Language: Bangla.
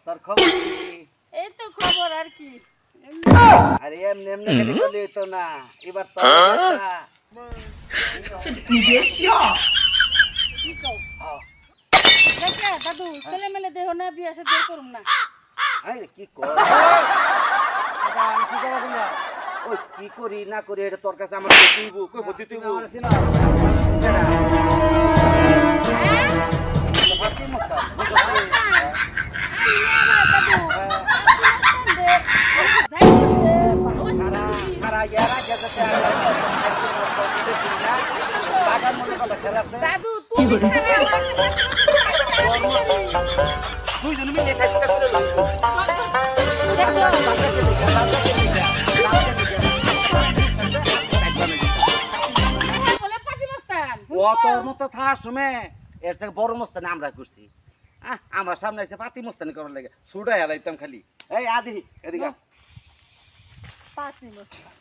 তোর খবর কি? এই তো খবর আর কি আরে এমনি এমনি কেটে চলে তো না এবার তো কি কও দেখে দাদু ছেলে মেলে দেহ না বিয়া সাথে করুম না আরে কি কর কি করো তোমরা? ওই কি করি না করি এটা তোর কাছে আমার তুইব কই বদি তুইব আমার চিনো? ফাতি মত খারা ইয়ারা গেছে বাগান মনে কথা খেলাছে দাদু তুমি দুইজন মিলে চেষ্টা করে বলে পাতি মস্তান ও তোর মতো থাকার সময় এর থেকে বড় মস্তানি আমরা করছি আমার সামনে এসে পাতি মস্তানি করার লাগে ছুটাই হালাইতাম খালি এই আদি এদিকে পাতি মস্তান